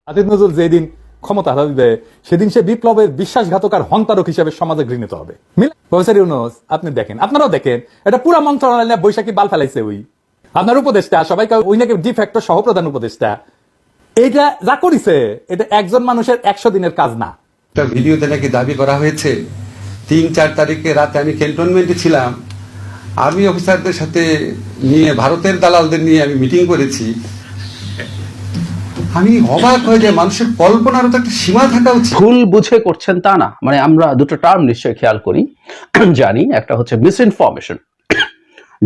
আসিফ নজরুল যেদিন ক্ষমতা হারা দিবে সেদিন সে বিপ্লবের বিশ্বাসঘাতক আর হন্তারক হিসেবে সমাজে ঘৃণিত হবে। প্রফেসর ইউনূস আপনি দেখেন, আপনারাও দেখেন, এটা পুরা মন্ত্রণালয় নিয়ে বৈশাখী বাল ফেলাইছে। ওই আপনার উপদেষ্টা সবাইকে ওই নাকি ডিফ্যাক্টো সহপ্রধান উপদেষ্টা, এইটা যা করিছে এটা একজন মানুষের 100 দিনের কাজ না। একটা ভিডিওতে নাকি দাবি করা হয়েছে 3-4 তারিখে রাতে আমি ক্যান্টনমেন্টে ছিলাম, আর্মি অফিসারদের সাথে নিয়ে ভারতের দালালদের নিয়ে আমি মিটিং করেছি। আমি অবাক হয়ে যায়, মানুষের কল্পনারও তো একটা সীমা থাকা উচিত। ভুল বুঝে করছেন তা না, মানে আমরা দুটো টার্ম নিশ্চয়ই খেয়াল করি, জানি। একটা হচ্ছে মিস ইনফরমেশন।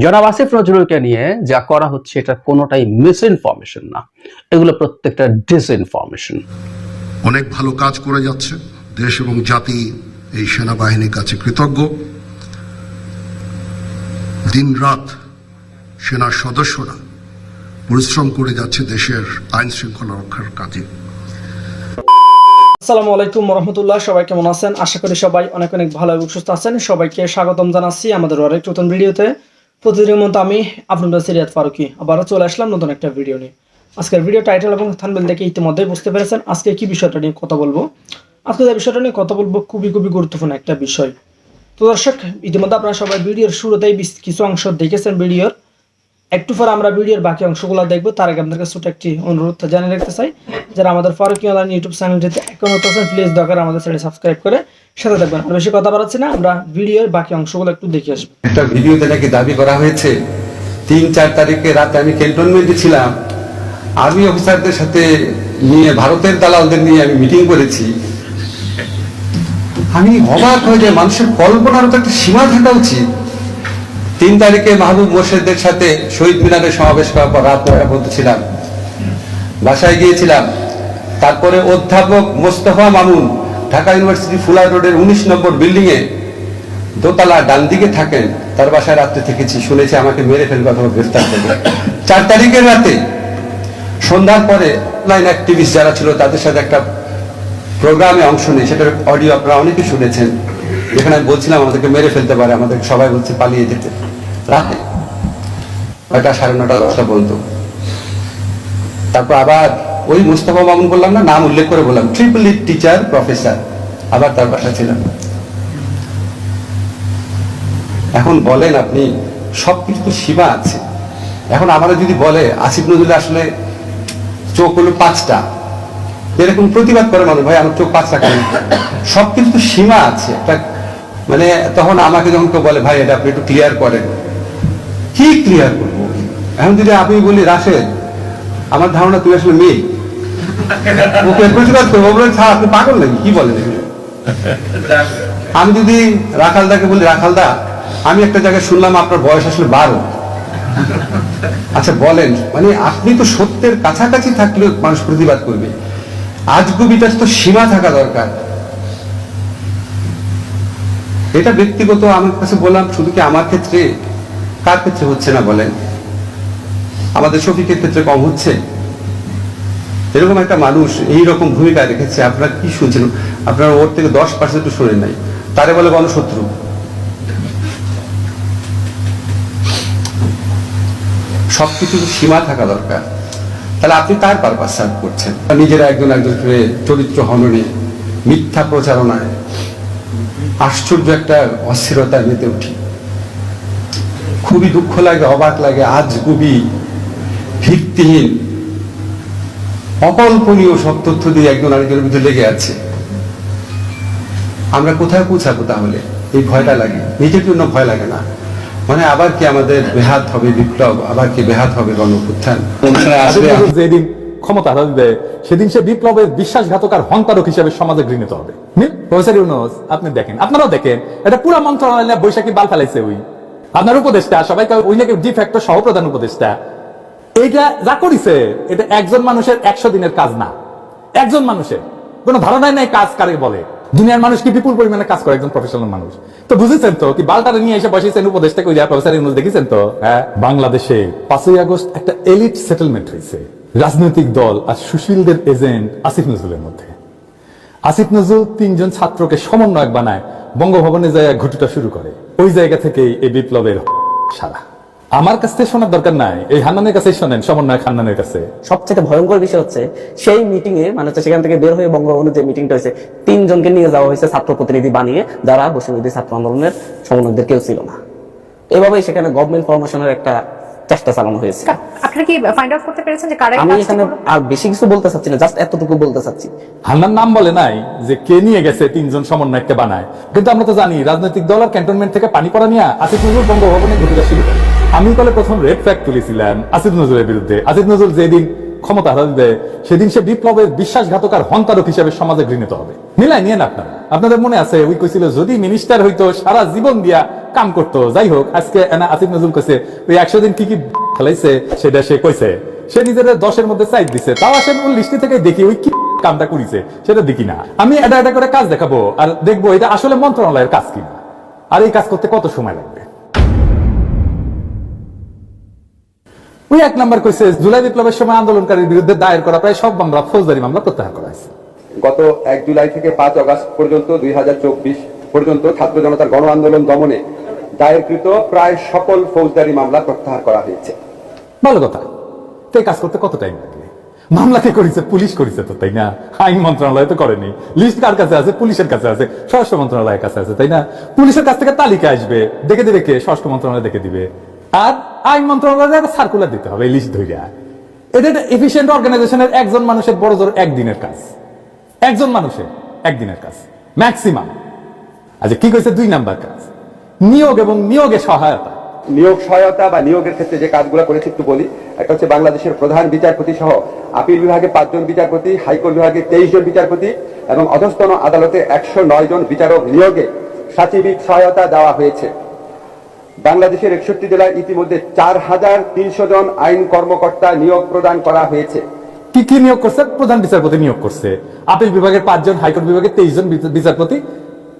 জনাব আসিফ নজরুলকে নিয়ে যা করা হচ্ছে এটা কোনোটাই মিস ইনফরমেশন না, এগুলো প্রত্যেকটা ডিসইনফরমেশন। অনেক ভালো কাজ করে যাচ্ছে দেশ এবং জাতি এই সেনাবাহিনীর কাছে কৃতজ্ঞ। দিন রাত সেনার সদস্যরা পরিশ্রম করে যাচ্ছে দেশের আইন শৃঙ্খলা রক্ষার কাজে। আসসালামু আলাইকুম রহমতুল্লাহ, সবাই কেমন আছেন? আশা করি সবাই অনেক অনেক ভালো এবং সুস্থ আছেন। সবাইকে স্বাগতম জানাচ্ছি আমাদের আরেক নতুন ভিডিওতে। প্রতিদিনের মতো আমি আপনাদের সিরিয়াত ফারুকি আবারও চলে আসলাম নতুন একটা ভিডিও নিয়ে। আজকের ভিডিও টাইটেল এবং থাম্বনেল দেখে ইতিমধ্যেই বুঝতে পেরেছেন আজকে কি বিষয়টা নিয়ে কথা বলবো। আজকে যে বিষয়টা নিয়ে কথা বলবো খুবই গুরুত্বপূর্ণ একটা বিষয়। তো দর্শক, ইতিমধ্যে আপনারা সবাই ভিডিওর শুরুতেই কিছু অংশ দেখেছেন ভিডিওর। একটু পর আমরা ভিডিওর বাকি অংশগুলো দেখবো। তার আগে আপনাদের কাছে ছোট একটি অনুরোধ জানিয়ে রাখতে চাই, যারা আমাদের ফারুকি অনলাইন ইউটিউব চ্যানেলটিতে এখন হতেছেন প্লিজ দরকার আমাদের চ্যানেল সাবস্ক্রাইব করে সাথে থাকবেন। আর বেশি কথা বাড়াচ্ছি না, আমরা ভিডিওর বাকি অংশগুলো একটু দেখে আসবো। একটা ভিডিওতে নাকি দাবি করা হয়েছে 3-4 তারিখে রাতে আমি ক্যান্টনমেন্টে ছিলাম, আর্মি অফিসারদের সাথে নিয়ে ভারতের দালালদের নিয়ে আমি মিটিং করেছি। আমি অবাক হয়ে যায়, মানুষের কল্পনারও তো একটা সীমা থাকা উচিত। 3 তারিখে মাহবুব মোর্শেদের সাথে শহীদ মিনারে সমাবেশ করার পর রাত 9টা পর্যন্ত ছিলাম, বাসায় গিয়েছিলাম। তারপরে অধ্যাপক মোস্তফা মামুন ঢাকা ইউনিভার্সিটি ফুলার রোডের 19 নম্বর বিল্ডিং এ দোতলা ডান দিকে থাকেন, তার বাসায় রাত্রে থেকেছি। শুনেছি আমাকে মেরে ফেলবে অথবা গ্রেফতার করবে। 4 তারিখের রাতে সন্ধ্যার পরে অনলাইন অ্যাক্টিভিস্ট যারা ছিল তাদের সাথে একটা প্রোগ্রামে অংশ নেই, সেটার অডিও আপনারা অনেকে শুনেছেন, যেখানে আমি বলছিলাম আমাদেরকে মেরে ফেলতে পারে, আমাদের সবাই বলছে পালিয়ে যেতে। রাতে 9টা, 9:30, 10টা বলতো। তারপর আবার ওই মুস্তফা মামুন বললাম না, নাম উল্লেখ করে বললাম, ট্রিপল ই টিচার প্রফেসর, আবার তার বাসা ছিলাম। এখন বলেন আপনি, সবকিছু তো সীমা আছে। এখন আমরা যদি বলে আসিফ নজরুল আসলে চোখ হলো 5টা, এরকম প্রতিবাদ করে মানুষ, ভাই আমার চোখ 5টা কেন? সবকিছু তো সীমা আছে একটা, মানে তখন আমাকে যখন কেউ বলে ভাই এটা আপনি একটু ক্লিয়ার করেন, কি ক্লিয়ার করবো? এখন যদি আমি বলি রাশেদ, আমার ধারণা তুই আসলে মেয়ে, ওকে প্রতিবাদ করবো, বলেন স্যার আপনি পাগল নাকি, কি বলেন? আমি যদি রাখালদাকে বলি রাখালদা আমি একটা জায়গায় শুনলাম আপনার বয়স আসলে 12, আচ্ছা বলেন, মানে আপনি তো সত্যের কাছাকাছি থাকলে মানুষ প্রতিবাদ করবে। আজগুবিটার তো সীমা থাকা দরকার। এটা ব্যক্তিগত আমার কাছে বললাম, শুধু কি আমার ক্ষেত্রে, কার ক্ষেত্রে হচ্ছে না বলেন? আমাদের শফিকের ক্ষেত্রে কম হচ্ছে? এরকম একটা মানুষ এইরকম ভূমিকা রেখেছে, আপনারা কি শুনছেন? আপনারা ওর থেকে 10% শুনেন নাই, তারে বলে গণশত্রু। সবকিছু সীমা থাকা দরকার। তাহলে আপনি তার পারপাস সার্ভ করছেন, নিজেরা একজনকে চরিত্র হননে, মিথ্যা প্রচারণায় আশ্চর্য একটা অস্থিরতায় মেতে উঠি। খুবই দুঃখ লাগে, অবাক লাগে, আজগুবি, ভিত্তিহীন, অকল্পনীয় সব তথ্য দিয়ে একজন আরেকজনের ভিতরে লেগে আছে। আমরা কোথায় পৌঁছাবো তাহলে? এই ভয়টা লাগে, নিজের জন্য ভয় লাগে না, মানে আবার কি আমাদের বেহাত হবে বিপ্লব, আবার কি বেহাত হবে গণঅভ্যুত্থান? যেদিন ক্ষমতা হারা দিবে সেদিন সে বিপ্লবের বিশ্বাসঘাতক আর হন্তারক হিসেবে সমাজে ঘৃণিত হবে। প্রফেসর ইউনূস আপনি দেখেন, আপনারাও দেখেন, এটা পুরা মন্ত্রণালয় নিয়ে বৈশাখী বাল ফেলাইছে। ওই আপনার উপদেষ্টা সবাইকে ওই নাকি ডিফ্যাক্টো সহপ্রধান উপদেষ্টা, এইটা যা করিছে এটা একজন মানুষের 100 দিনের কাজ না। একজন মানুষের কোনো ধারণাই নাই কাজ কারে বলে। দুনিয়ার মানুষ কি বিপুল পরিমাণে কাজ করে, একজন প্রফেশনাল মানুষ। তো বুঝেছেন তো কি বালটারে নিয়ে এসে বসেছেন উপদেষ্টা কই যায় প্রফেসর ইউনূস, দেখেছেন তো? হ্যাঁ, বাংলাদেশে 5ই আগস্ট একটা এলিট সেটেলমেন্ট হয়েছে রাজনৈতিক দল আর সুশীলদের এজেন্ট আসিফ নজরুলের মধ্যে। আসিফ নজরুল 3 জন ছাত্রকে সমন্বয়ক বানায় বঙ্গভবনে যায় ঘটুটা শুরু করে। ওই জায়গা থেকেই এই বিপ্লবের সারা। আমার কাছ থেকে শোনার দরকার নাই, এই হান্নানের কাছে শোনেন, সমন্বয় হান্নানের কাছে। সবচেয়ে ভয়ঙ্কর বিষয় হচ্ছে সেই মিটিং এ মানে হচ্ছে সেখান থেকে বের হয়ে বঙ্গভবনে যে মিটিংটা হয়েছে 3 জনকে নিয়ে যাওয়া হয়েছে ছাত্র প্রতিনিধি বানিয়ে, যারা বৈষম্যবিরোধী ছাত্র আন্দোলনের সমন্বয়কদের কেউ ছিল না। এভাবেই সেখানে গভর্নমেন্ট ফরমেশনের একটা চেষ্টা চালানো হয়েছে। আপনারা কি ফাইন্ড আউট করতে পেরেছেন যে কারা এই আমি কাজটি এখানে করলো? আর বেশি কিছু বলতে চাচ্ছি না, জাস্ট এতটুকু বলতে চাচ্ছি। হান্নান নাম বলে নাই যে কে নিয়ে গেছে 3 জন সমন্বয়ককে বানায়, কিন্তু আমরা তো জানি রাজনৈতিক দল আর ক্যান্টনমেন্ট থেকে পানি পড়া নিয়ে আসিফ নজরুল বঙ্গভবনে ঘটনা শুরু করে। আমি বলে প্রথম রেড ফ্ল্যাগ তুলেছিলাম আসিফ নজরুলের বিরুদ্ধে। আসিফ নজরুল যেদিন ক্ষমতা হারাবে সেদিন সে বিপ্লবের বিশ্বাসঘাতক আর হন্তারক হিসেবে সমাজে ঘৃণিত হবে। মিলাই নিয়ে আপনারা, আপনাদের মনে আছে ওই কইছিল যদি মিনিস্টার হইতো সারা জীবন দিয়া কাম করতো। যাই হোক, আজকে আসিফ নজরুল কইছে ওই 100 দিন কি কি খেলাইছে সেটা সে কইছে, সে নিজের 10-এর মধ্যে 4 দিছে, তাও আসেন ওই লিস্টে থেকে দেখি ওই কি কামটা করিছে সেটা দেখি না। আমি এটা করে কাজ দেখাবো আর দেখবো এটা আসলে মন্ত্রণালয়ের কাজ কিনা, আর এই কাজ করতে কত সময় লাগবে। ওই 1 নাম্বার কইছে জুলাই বিপ্লবের সময় আন্দোলনকারীর বিরুদ্ধে দায়ের করা প্রায় সব মামলা ফৌজদারি মামলা প্রত্যাহার করা হয়েছে। গত 1 জুলাই থেকে 5 আগস্ট পর্যন্ত 2024 পর্যন্ত ছাত্র জনতার গণ আন্দোলন দমনে দায়েরকৃত প্রায় সকল ফৌজদারি মামলা প্রত্যাহার করা হয়েছে। ভালো কথা, তো এই কাজ করতে কত টাইম লাগবে? মামলা কে করেছে? পুলিশ করেছে তো, তাই না? আইন মন্ত্রণালয় তো করেনি। লিস্ট কার কাছে আছে? পুলিশের কাছে আছে, স্বরাষ্ট্র মন্ত্রণালয়ের কাছে আছে, তাই না? পুলিশের কাছ থেকে তালিকা আসবে, দেখে দিবে কে? স্বরাষ্ট্র মন্ত্রণালয় দেখে দিবে, আর আইন মন্ত্রণালয়ে সার্কুলার দিতে হবে এই লিস্ট ধরিয়া। এটা এফিশিয়েন্ট অর্গানাইজেশনের একজন মানুষের বড় জোর একদিনের কাজ, একজন মানুষের একদিনের কাজ ম্যাক্সিমাম। আচ্ছা, কি কইছে 2 নাম্বার কাজ? নিয়োগ এবং নিয়োগে সহায়তা। নিয়োগ সহায়তা বা নিয়োগের ক্ষেত্রে যে কাজগুলো করেছে একটু বলি। একটা হচ্ছে বাংলাদেশের প্রধান বিচারপতি সহ আপিল বিভাগে 5 জন বিচারপতি, হাইকোর্ট বিভাগে 23 জন বিচারপতি এবং অধস্তন আদালতে 109 জন বিচারক নিয়োগে সাচিবিক সহায়তা দেওয়া হয়েছে। বাংলাদেশের 61 জেলায় ইতিমধ্যে 4300 জন আইন কর্মকর্তা নিয়োগ প্রদান করা হয়েছে। কি কি নিয়োগ করছে? প্রধান বিচারপতি নিয়োগ করছে, আপিল বিভাগের 5 জন, হাইকোর্ট বিভাগের 23 জন বিচারপতি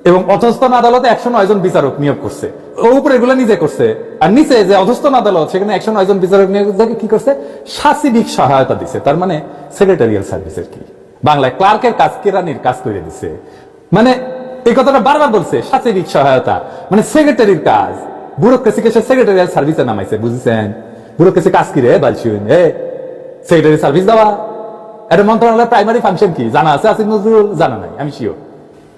এবং অধস্তন আদালতে 109 জন বিচারক নিয়োগ করছে। ও উপরে এগুলো নিজে করছে, আর নিচে যে অধস্তন আদালত সেখানে 109 জন বিচারক নিয়োগ কি করছে? সাচিবিক সহায়তা দিছে। তার মানে সেক্রেটারিয়াল সার্ভিসের কি বাংলায় ক্লার্কের কাজ, কেরানির কাজ করে দিছে। মানে এই কথাটা বারবার বলছে, সাচিবিক সহায়তা মানে সেক্রেটারির কাজ। ব্যুরোক্রেসিকে সে সেক্রেটারিয়াল সার্ভিসে নামাইছে, বুঝছেন? ব্যুরোক্রেসি কাজ কি রে বালছুন? সেক্রেটারি সার্ভিস দেওয়া এটা মন্ত্রণালয়ের প্রাইমারি ফাংশন কি জানা আছে? আসিফ নজরুল জানা নাই, আমি শিওর।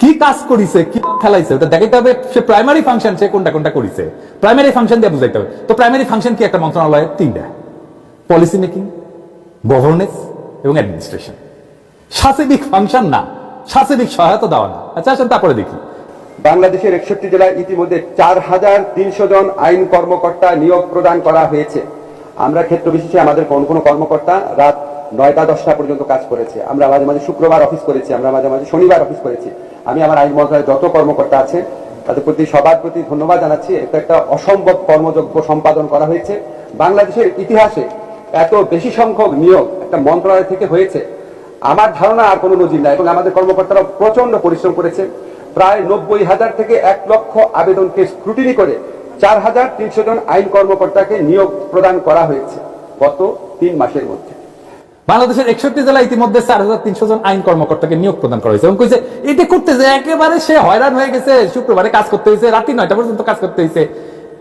কি কাজ করিছে, কি খেলাইছে ওটা দেখাইতে হবে। সে প্রাইমারি ফাংশন সে কোনটা কোনটা করিছে, প্রাইমারি ফাংশন দিয়ে বুঝাইতে হবে। তো প্রাইমারি ফাংশন কি একটা মন্ত্রণালয়ের? 3টা: পলিসি মেকিং, গভর্নেন্স এবং অ্যাডমিনিস্ট্রেশন। সাচিবিক ফাংশন না, সাচিবিক সহায়তা দেওয়া না। আচ্ছা আসেন তারপরে দেখি। বাংলাদেশের 61 জেলায় ইতিমধ্যে 4300 জন আইন কর্মকর্তা নিয়োগ প্রদান করা হয়েছে। আমরা ক্ষেত্র বিশেষে আমাদের কোন কোন কর্মকর্তা রাত 9টা-10টা পর্যন্ত কাজ করেছে। আমরা মাঝে মাঝে শুক্রবার অফিস করেছি, আমরা মাঝে মাঝে শনিবার অফিস করেছি। আমি আমার আইন মন্ত্রণালয়ের যত কর্মকর্তা আছে তাদের প্রতি সবার প্রতি ধন্যবাদ জানাচ্ছি। এটা একটা অসম্ভব কর্মযজ্ঞ সম্পাদন করা হয়েছে। বাংলাদেশের ইতিহাসে এত বেশি সংখ্যক নিয়োগ একটা মন্ত্রণালয় থেকে হয়েছে আমার ধারণা আর কোনো নজির নাই। এবং আমাদের কর্মকর্তারা প্রচন্ড পরিশ্রম করেছে। প্রায় 90,000 থেকে 1 লক্ষ আবেদনকে স্ক্রুটিনি করে 4300 জন আইন কর্মকর্তাকে নিয়োগ প্রদান করা হয়েছে গত 3 মাসের মধ্যে। বাংলাদেশের 61 জেলায় ইতিমধ্যে 4300 জন আইন কর্মকর্তাকে নিয়োগ প্রদান করা হয়েছে। এবং কইছে এটা করতে যে একেবারে সে হয়রান হয়ে গেছে, শুক্রবারে কাজ করতে হয়েছে, রাত্রি 9টা পর্যন্ত কাজ করতে হয়েছে।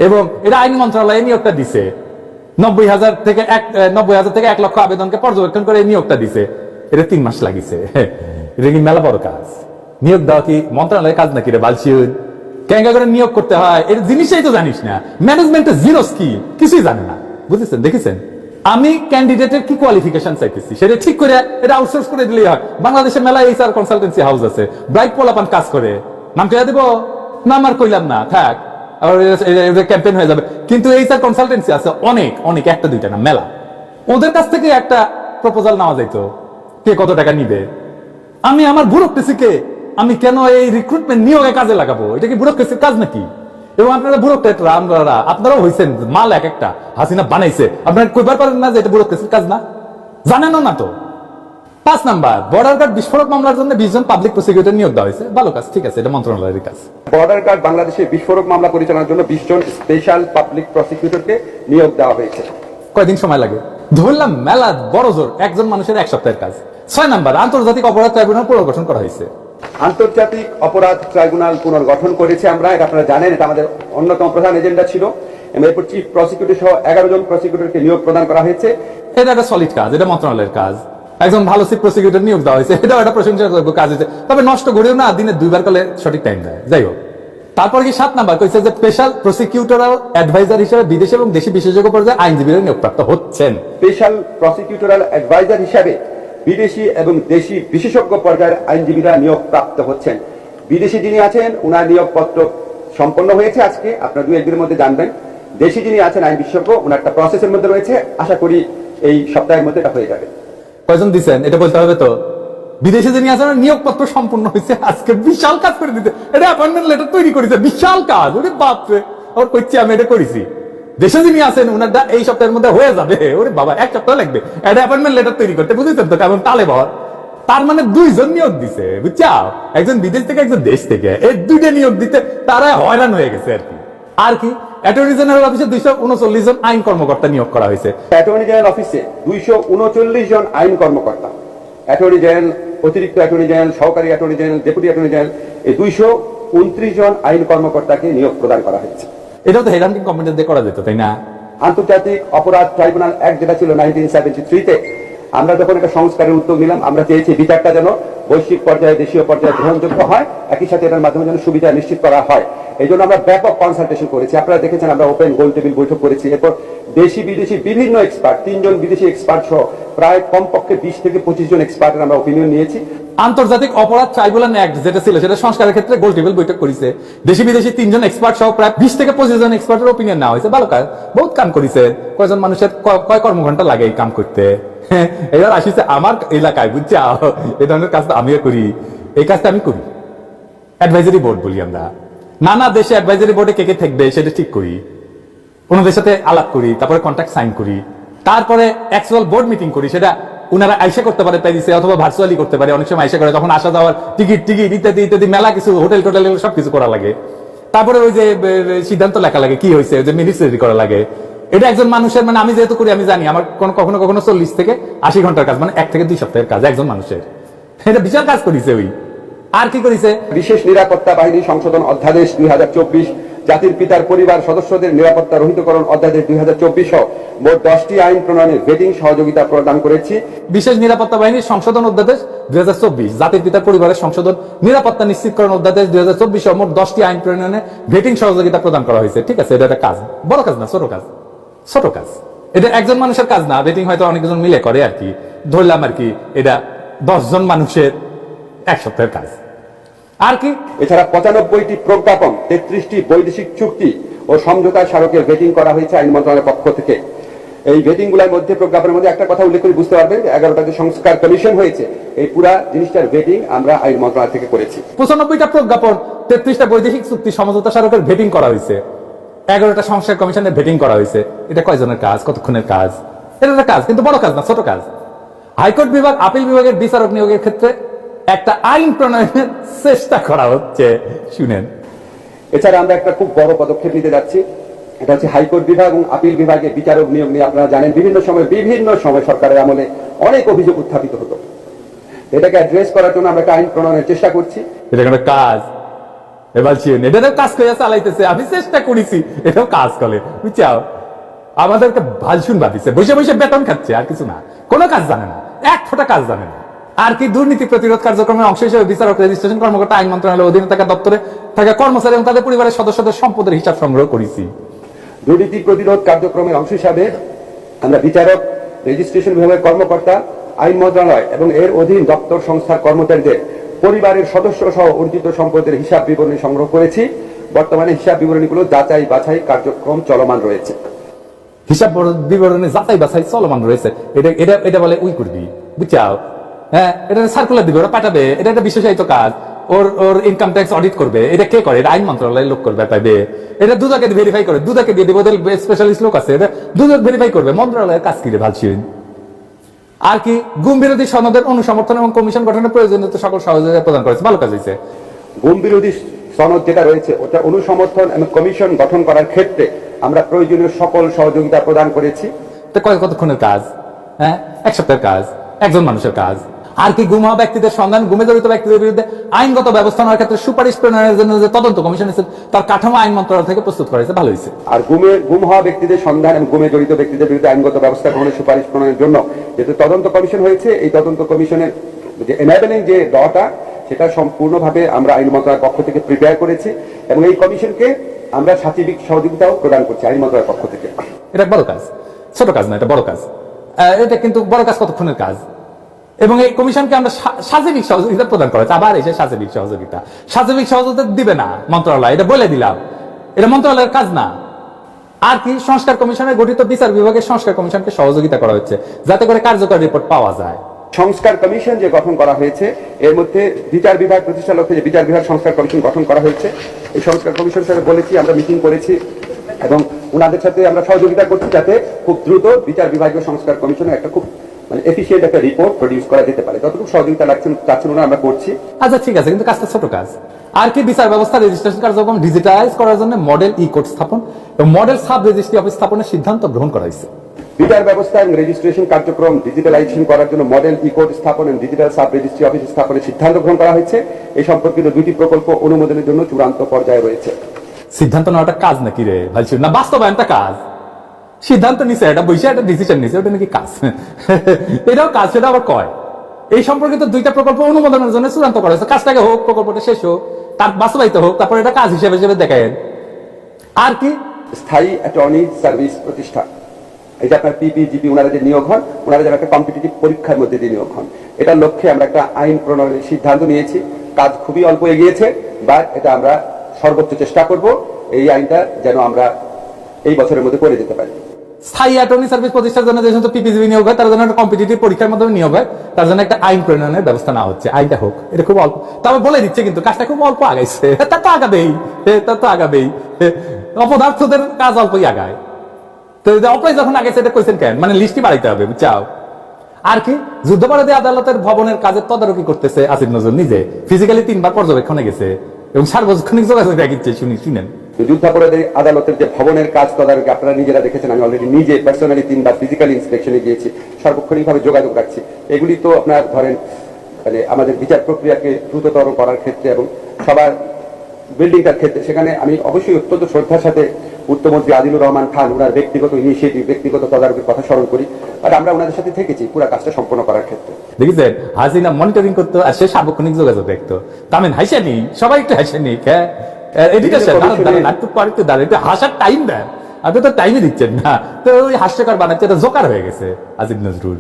এবং এটা আইন মন্ত্রণালয়ে নিয়োগটা দিছে। 90,000 থেকে 1 লক্ষ আবেদনকে পর্যবেক্ষণ করে নিয়োগটা দিছে। এটা 3 মাস লাগিছে। এটা কি মেলা বড় কাজ? নিয়োগ দেওয়া কি মন্ত্রণালয়ের কাজ নাকি রে বালছিউন? কেঙ্গা করে নিয়োগ করতে হয় এর জিনিসটাই তো জানিস না। ম্যানেজমেন্টের জিরো স্কিল, কিছুই জানে না, বুঝেছেন? দেখেছেন? আমি ক্যান্ডিডেটের কি কোয়ালিফিকেশন চাইতেছি সেটা ঠিক করে এটা আউটসোর্স করে দিলেই হয়। বাংলাদেশে মেলা এইচআর কনসালটেন্সি হাউস আছে, ব্রাইট পোলাপান কাজ করে। নাম কইয়া দিব? নাম আর কইলাম না, থাক, আবার ক্যাম্পেইন হয়ে যাবে। কিন্তু এইচআর কনসালটেন্সি আছে অনেক অনেক, 1টা 2টা না, মেলা। ওদের কাছ থেকে একটা প্রপোজাল নেওয়া যাইতো, কে কত টাকা নিবে। আমি আমার ব্যুরোক্রেসিকে আমি কেন এই রিক্রুটমেন্ট নিয়োগে কাজে লাগাবো? এটা কি ব্যুরোক্রেসির কাজ নাকি? এবং আপনারা ব্যুরোক্রেটরা, আপনারাও হয়েছেন মাল এক একটা। হাসিনা বানাইছে, আপনারা কইবার পারেন না যে এটা ব্যুরোক্রেসির কাজ না? জানেন না তো। 5 নাম্বার, বর্ডার গার্ড বিস্ফোরক মামলার জন্য 20 জন পাবলিক প্রসিকিউটর নিয়োগ দেওয়া হয়েছে। ভালো কাজ, ঠিক আছে, এটা মন্ত্রণালয়ের কাজ। বর্ডার গার্ড বাংলাদেশে বিস্ফোরক মামলা পরিচালনার জন্য 20 জন স্পেশাল পাবলিক প্রসিকিউটরকে নিয়োগ দেওয়া হয়েছে। কয়দিন সময় লাগে? ধরলাম মেলা বড় জোর, একজন মানুষের 1 সপ্তাহের কাজ। 6 নাম্বার, আন্তর্জাতিক অপরাধ ট্রাইব্যুনাল পুনর্গঠন করা হয়েছে। আন্তর্জাতিক অপরাধ ট্রাইব্যুনাল পুনর্গঠন করেছে আমরা, এটা আপনারা জানেন, এটা আমাদের অন্যতম প্রধান এজেন্ডা ছিল। এবং এরপর চিফ প্রসিকিউটর সহ 11 জন প্রসিকিউটরকে নিয়োগ প্রদান করা হয়েছে। এটা একটা সলিড কাজ, এটা মন্ত্রণালয়ের কাজ। একজন ভালো চিফ প্রসিকিউটর নিয়োগ দেওয়া হয়েছে, এটাও একটা প্রশংসাযোগ্য কাজ হয়েছে। তবে নষ্ট করেও না, দিনে 2 বার করলে সঠিক টাইম দেয়। যাই হোক, তারপর কি 7 নাম্বার কইছে যে স্পেশাল প্রসিকিউটরাল অ্যাডভাইজার হিসেবে বিদেশি এবং দেশি বিশেষজ্ঞ পর্যায়ে আইনজীবীরা নিয়োগপ্রাপ্ত হচ্ছেন। স্পেশাল প্রসিকিউটরাল অ্যাডভাইজার হিসাবে বিদেশি এবং দেশি বিশেষজ্ঞ পর্যায়ের আইনজীবীরা নিয়োগ প্রাপ্ত হচ্ছেন। বিদেশি যিনি আছেন ওনার নিয়োগপত্র সম্পন্ন হয়েছে আজকে, আপনারা 2-1 দিনের মধ্যে জানবেন। দেশি যিনি আছেন আইন বিশেষজ্ঞ, ওনার একটা প্রসেসের মধ্যে রয়েছে, আশা করি এই সপ্তাহের মধ্যে এটা হয়ে যাবে। কয়জন দিচ্ছেন এটা বলতে হবে তো। বিদেশে যিনি আছেন নিয়োগপত্র সম্পূর্ণ হয়েছে আজকে, বিশাল কাজ করে দিতে। এটা অ্যাপয়েন্টমেন্ট লেটার তৈরি করেছে, বিশাল কাজ। ওরে বাপরে, ওর কইছি আমি এটা করেছি। দেশে যিনি আছেন ওনারটা এই সপ্তাহের মধ্যে হয়ে যাবে। ওরে বাবা, 1 সপ্তাহ লাগবে এটা অ্যাপয়েন্টমেন্ট লেটার তৈরি করতে, বুঝেছেন তো কেমন তালে ভর। তার মানে 2 জন নিয়োগ দিছে, বুঝছাও, একজন বিদেশ থেকে একজন দেশ থেকে। এই 2টা নিয়োগ দিতে তারা হয়রান হয়ে গেছে আর কি। আর কি অ্যাটর্নি জেনারেল অফিসে 239 জন আইন কর্মকর্তা নিয়োগ করা হয়েছে। অ্যাটর্নি জেনারেল অফিসে 239 জন আইন কর্মকর্তা, অ্যাটর্নি জেনারেল, অতিরিক্ত অ্যাটর্নি জেনারেল, সহকারী attorney general, deputy attorney general, এই 229 জন আইন কর্মকর্তাকে নিয়োগ প্রদান করা হয়েছে। এটাও তো হেডহান্টিং কমিটি দিয়ে করা যেত, তাই না? আন্তর্জাতিক অপরাধ ট্রাইব্যুনাল অ্যাক্ট যেটা ছিল 1973-তে, আমরা যখন একটা সংস্কারের উদ্যোগ নিলাম, আমরা চেয়েছি বিচারটা যেন বৈশ্বিক পর্যায়ে, দেশীয় পর্যায়ে গ্রহণযোগ্য হয়, একই সাথে এটার মাধ্যমে যেন সুবিধা নিশ্চিত করা হয়। এই জন্য আমরা ব্যাপক কনসালটেশন করেছি। আপনারা দেখেছেন আমরা ওপেন গোল টেবিল বৈঠক করেছি। এরপর দেশি বিদেশি বিভিন্ন এক্সপার্ট, 3 জন বিদেশি এক্সপার্ট সহ প্রায় কমপক্ষে 20 থেকে 25 জন এক্সপার্টের আমরা ওপিনিয়ন নিয়েছি। আন্তর্জাতিক অপরাধ ট্রাইব্যুনাল অ্যাক্ট যেটা ছিল সেটা সংস্কারের ক্ষেত্রে গোল টেবিল বৈঠক করেছে। দেশি বিদেশি 3 জন এক্সপার্ট সহ প্রায় 20 থেকে 25 জন এক্সপার্টের ওপিনিয়ন নেওয়া হয়েছে। ভালো কাজ, বহুত কাম করেছে। কয়জন মানুষের কয় কর্মঘন্টা লাগে এই কাম করতে। এবার আসিছে আমার এলাকায়, বুঝছো, এই ধরনের কাজটা আমিও করি। এই কাজটা আমি করি, অ্যাডভাইজারি বোর্ড বলি আমরা। নানা দেশে অ্যাডভাইজারি বোর্ডে কে কে থাকবে সেটা ঠিক করি, ওনাদের সাথে আলাপ করি, তারপরে কন্ট্রাক্ট সাইন করি, তারপরে অ্যাকচুয়াল বোর্ড মিটিং করি। সেটা ওনারা আইসা করতে পারে প্যারিসে, অথবা ভার্চুয়ালি করতে পারে। অনেক সময় আইসা করে, তখন আসা যাওয়ার টিকিট ইত্যাদি ইত্যাদি মেলা কিছু, হোটেল টোটেল সবকিছু করা লাগে। তারপরে ওই যে সিদ্ধান্ত লেখা লাগে, কি হয়েছে, ওই যে মিনিটস রেডি করা লাগে। এটা একজন মানুষের, মানে আমি যেহেতু করি আমি জানি, আমার কখনো কখনো 40 থেকে 80 ঘন্টার কাজ, মানে 1 থেকে 2 সপ্তাহের কাজ একজন মানুষের। এটা বিশাল কাজ করেছে ওই। আর কি করেছে, বিশেষ নিরাপত্তা বাহিনী সংশোধন অধ্যাদেশ 2024, জাতির পিতার পরিবার সদস্যদের নিরাপত্তা রহিতকরণ অধ্যাদেশ 2024 সহ মোট 10টি আইন প্রণয়নে ভেটিং সহযোগিতা প্রদান করেছি। বিশেষ নিরাপত্তা বাহিনীর সংশোধন অধ্যাদেশ 2024, জাতির পিতার পরিবারের সংশোধন নিরাপত্তা নিশ্চিতকরণ অধ্যাদেশ 2024 সহ মোট 10টি আইন প্রণয়নে ভেটিং সহযোগিতা প্রদান করা হয়েছে। ঠিক আছে, এটা একটা কাজ, বড় কাজ না, ছোট কাজ। ছোট কাজ, এটা একজন মানুষের কাজ না। ভেটিং হয়তো অনেকজন মিলে করে আর কি, ধরলাম আর কি। এটা 10 জন মানুষের 1 সপ্তাহের কাজ। আর কি, এছাড়া 95টি প্রজ্ঞাপন, 33টি বৈদেশিক চুক্তি ও সমঝোতা স্মারকের ভেটিং করা হয়েছে আইন মন্ত্রণালয়ের পক্ষ থেকে। এই ভেটিং গুলোর মধ্যে, প্রজ্ঞাপনের মধ্যে একটা কথা উল্লেখ করে বুঝতে পারবেন, 11টা যে সংস্কার কমিশন হয়েছে, এই পুরা জিনিসটার ভেটিং আমরা আইন মন্ত্রণালয় থেকে করেছি। 95টা প্রজ্ঞাপন, 33টা বৈদেশিক চুক্তি, সমঝোতা স্মারকের ভেটিং করা হয়েছে, 11টা সংস্কার কমিশনের ভেটিং করা হয়েছে। এটা কয়জনের কাজ, কতক্ষণের কাজ? এটা একটা কাজ, কিন্তু বড় কাজ না, ছোট কাজ। হাইকোর্ট বিভাগ, আপিল বিভাগের বিচারক নিয়োগের ক্ষেত্রে একটা আইন প্রণয়নের চেষ্টা করা হচ্ছে, শুনেন। এছাড়া আমরা একটা খুব বড় পদক্ষেপ নিতে যাচ্ছি, এটা হচ্ছে হাইকোর্ট বিভাগ এবং আপিল বিভাগে বিচারক নিয়োগ নিয়ে। আপনারা জানেন বিভিন্ন সময় সরকারের আমলে অনেক অভিযোগ উত্থাপিত হতো। এটাকে অ্যাড্রেস করার জন্য আমরা একটা আইন প্রণয়নের চেষ্টা করছি। এটা একটা কাজ, এবার এটাও কাজ করে চালাইতেছে, আমি চেষ্টা করেছি, এটাও কাজ করে, বুঝছাও। আমাদেরকে ভালসুন ভাবিছে, বসে বসে বেতন খাচ্ছে, আর কিছু না। কোনো কাজ জানে না, 1 ফোঁটা কাজ জানে না। আর কি, দুর্নীতি প্রতিরোধ কার্যক্রমের অংশ হিসেবে বিচারক, রেজিস্ট্রেশন কর্মকর্তা, আইন মন্ত্রণালয়ের অধীনে থাকা দপ্তরে থাকা কর্মচারী এবং তাদের পরিবারের সদস্যদের সম্পদের হিসাব সংগ্রহ করেছি। দুর্নীতি প্রতিরোধ কার্যক্রমের অংশ হিসাবে আমরা বিচারক, রেজিস্ট্রেশন বিভাগের কর্মকর্তা, আইন মন্ত্রণালয় এবং এর অধীন দপ্তর সংস্থার কর্মচারীদের পরিবারের সদস্য সহ অর্জিত সম্পদের হিসাব বিবরণী সংগ্রহ করেছি। বর্তমানে হিসাব বিবরণীগুলো যাচাই বাছাই কার্যক্রম চলমান রয়েছে। হিসাব বিবরণী যাচাই বাছাই চলমান রয়েছে, এটা বলে উই করবি, বুঝছাও। হ্যাঁ, এটা সার্কুলার দিবে, ওরা পাঠাবে। এটা একটা বিশেষায়িত কাজ, ওর ইনকাম ট্যাক্স অডিট করবে। এটা কে করে? এটা আইন মন্ত্রণালয়ের লোক করবে, পাইবে। এটা দুদকে ভেরিফাই করে, দুদকে দিয়ে দিব, স্পেশালিস্ট লোক আছে, এটা দুদক ভেরিফাই করবে। মন্ত্রণালয়ের কাজ কি রে ভালছিন। আর কি, গুম বিরোধী সনদের অনুসমর্থন এবং কমিশন গঠনের প্রয়োজনীয় সকল সহযোগিতা প্রদান করেছে, ভালো কাজ হয়েছে। গুম বিরোধী সনদ যেটা রয়েছে, ওটা অনুসমর্থন এবং কমিশন গঠন করার ক্ষেত্রে আমরা প্রয়োজনীয় সকল সহযোগিতা প্রদান করেছি। কতক্ষণের কাজ? হ্যাঁ, 1 সপ্তাহের কাজ, একজন মানুষের কাজ। আর কি গুম হওয়া ব্যক্তিদের সন্ধান, গুমে জড়িত ব্যক্তিদের বিরুদ্ধে আইনগত ব্যবস্থা নেওয়ার ক্ষেত্রে সুপারিশ প্রণয়নের জন্য যে তদন্ত কমিশন এসেছে তার কাঠামো আইন মন্ত্রণালয় থেকে প্রস্তুত করা হয়েছে, ভালো হয়েছে। আর গুম হওয়া ব্যক্তিদের সন্ধান এবং গুমে জড়িত ব্যক্তিদের বিরুদ্ধে আইনগত ব্যবস্থা গ্রহণের সুপারিশ প্রণয়নের জন্য যেহেতু তদন্ত কমিশন হয়েছে, এই তদন্ত কমিশনের যে এনাবেলিং যে লটা সেটা সম্পূর্ণভাবে আমরা আইন মন্ত্রণালয়ের পক্ষ থেকে প্রিপেয়ার করেছি এবং এই কমিশনকে আমরা সার্বিক সহযোগিতাও প্রদান করছি আইন মন্ত্রণালয়ের পক্ষ থেকে। এটা বড় কাজ, ছোট কাজ না, এটা বড় কাজ। এটা কিন্তু বড় কাজ কতক্ষণের কাজ, এবং এই কমিশনকে আমরা সার্বিক সহযোগিতা প্রদান করা হচ্ছে। আবার এসে সার্বিক সহযোগিতা দিবে না মন্ত্রণালয়, এটা বলে দিলাম, এটা মন্ত্রণালয়ের কাজ না। আর কি সংস্কার কমিশনের গঠিত বিচার বিভাগের সংস্কার কমিশনকে সহযোগিতা করা হচ্ছে যাতে করে কার্যকর রিপোর্ট পাওয়া যায়। সংস্কার কমিশন যে গঠন করা হয়েছে এর মধ্যে বিচার বিভাগ প্রতিষ্ঠার লক্ষ্যে যে বিচার বিভাগ সংস্কার কমিশন গঠন করা হয়েছে, এই সংস্কার কমিশনের সাথে বলেছি, আমরা মিটিং করেছি এবং ওনাদের সাথে আমরা সহযোগিতা করছি যাতে খুব দ্রুত বিচার বিভাগীয় সংস্কার কমিশনের একটা খুব এফিশিয়েন্ট একটা রিপোর্ট প্রডিউস করা যেতে পারে। যতটুকু সহযোগিতা চাচ্ছেন ওনারা আমরা করছি। আচ্ছা ঠিক আছে, কিন্তু কাজটা ছোট কাজ। আর কি বিচার ব্যবস্থা রেজিস্ট্রেশন কার্যক্রম ডিজিটালাইজ করার জন্য মডেল ই কোর্ট স্থাপন এবং মডেল সাব রেজিস্ট্রি অফিস স্থাপনের সিদ্ধান্ত গ্রহণ করা হয়েছে। বিচার ব্যবস্থা এবং রেজিস্ট্রেশন কার্যক্রম ডিজিটালাইজেশন করার জন্য মডেল ই কোর্ট স্থাপন এবং ডিজিটাল সাব রেজিস্ট্রি অফিস স্থাপনের সিদ্ধান্ত গ্রহণ করা হয়েছে। এই সম্পর্কিত দুটি প্রকল্প অনুমোদনের জন্য চূড়ান্ত পর্যায়ে রয়েছে। সিদ্ধান্ত নেওয়াটা কাজ নাকি রে ভাইছি, না বাস্তবায়নটা কাজ? সিদ্ধান্ত নিছে, এটা বসে একটা ডিসিশন নিছে, ওটা নাকি কাজ? এটাও কাজ, সেটা আবার কয়। এই সম্পর্কিত দুইটা প্রকল্প অনুমোদনের জন্য চূড়ান্ত করা হয়েছে। কাজটাকে হোক, প্রকল্পটা শেষ হোক, তার বাস্তবায়িত হোক, তারপর এটা কাজ হিসেবে দেখেন। আর কি স্থায়ী অ্যাটর্নি সার্ভিস প্রতিষ্ঠা, এই যে আপনার পিপিজিপি ওনারা যে নিয়োগ হন, ওনারা যেন একটা কম্পিটিটিভ পরীক্ষার মধ্যে দিয়ে নিয়োগ হন, এটার লক্ষ্যে আমরা একটা আইন প্রণয়নের সিদ্ধান্ত নিয়েছি। কাজ খুবই অল্প এগিয়েছে, বাট এটা আমরা সর্বোচ্চ চেষ্টা করব এই আইনটা যেন আমরা এই বছরের মধ্যে করে দিতে পারি। স্থায়ী অ্যাটর্নি সার্ভিস প্রতিষ্ঠার জন্য যে সমস্ত পিপিজিবি নিয়োগ হয় তার জন্য একটা কম্পিটিটিভ পরীক্ষার মাধ্যমে নিয়োগ হয়, তার জন্য একটা আইন প্রণয়নের ব্যবস্থা না হচ্ছে। আইনটা হোক, এটা খুব অল্প, তবে বলে দিচ্ছে কিন্তু কাজটা খুব অল্প আগাইছে। তা তো আগাবেই, অপদার্থদের কাজ অল্পই আগায়। তো অপরাধ যখন আগে সেটা কইছেন কেন, মানে লিস্টই বাড়াইতে হবে, বুঝছাও। আর কি যুদ্ধাপরাধী আদালতের ভবনের কাজের তদারকি করতেছে আসিফ নজরুল নিজে, ফিজিক্যালি 3 বার পর্যবেক্ষণে গেছে এবং সার্বজনীন যোগাযোগ রাখিচ্ছে। শুনেন, যুদ্ধাপরাধী আদালতের যে ভবনের কাজ তদারকি আপনারা নিজেরা দেখেছেন, আমি অলরেডি নিজে পার্সোনালি 3 বার ফিজিক্যাল ইন্সপেকশনে গিয়েছি, সার্বক্ষণিকভাবে যোগাযোগ রাখছি। এগুলি তো আপনার ধরেন আমাদের বিচার প্রক্রিয়াকে দ্রুততর করার ক্ষেত্রে এবং সবার বিল্ডিংটার ক্ষেত্রে, সেখানে আমি অবশ্যই অত্যন্ত শ্রদ্ধার সাথে পূর্তমন্ত্রী আদিলুর রহমান খান ওনার ব্যক্তিগত ইনিশিয়েটিভ, ব্যক্তিগত তদারকির কথা স্মরণ করি, আর আমরা ওনাদের সাথে থেকেছি পুরো কাজটা সম্পন্ন করার ক্ষেত্রে। দেখেছেন হাসিনা মনিটরিং করতো আর সে সার্বক্ষণিক যোগাযোগ দেখতো। তামিন হাসেনি, সবাই একটু হাসেনি, হাসার টাইম দেন, আপনি তো টাইমই দিচ্ছেন না, তো ওই হাস্যকর বানাচ্ছে, এটা জোকার হয়ে গেছে আসিফ নজরুল।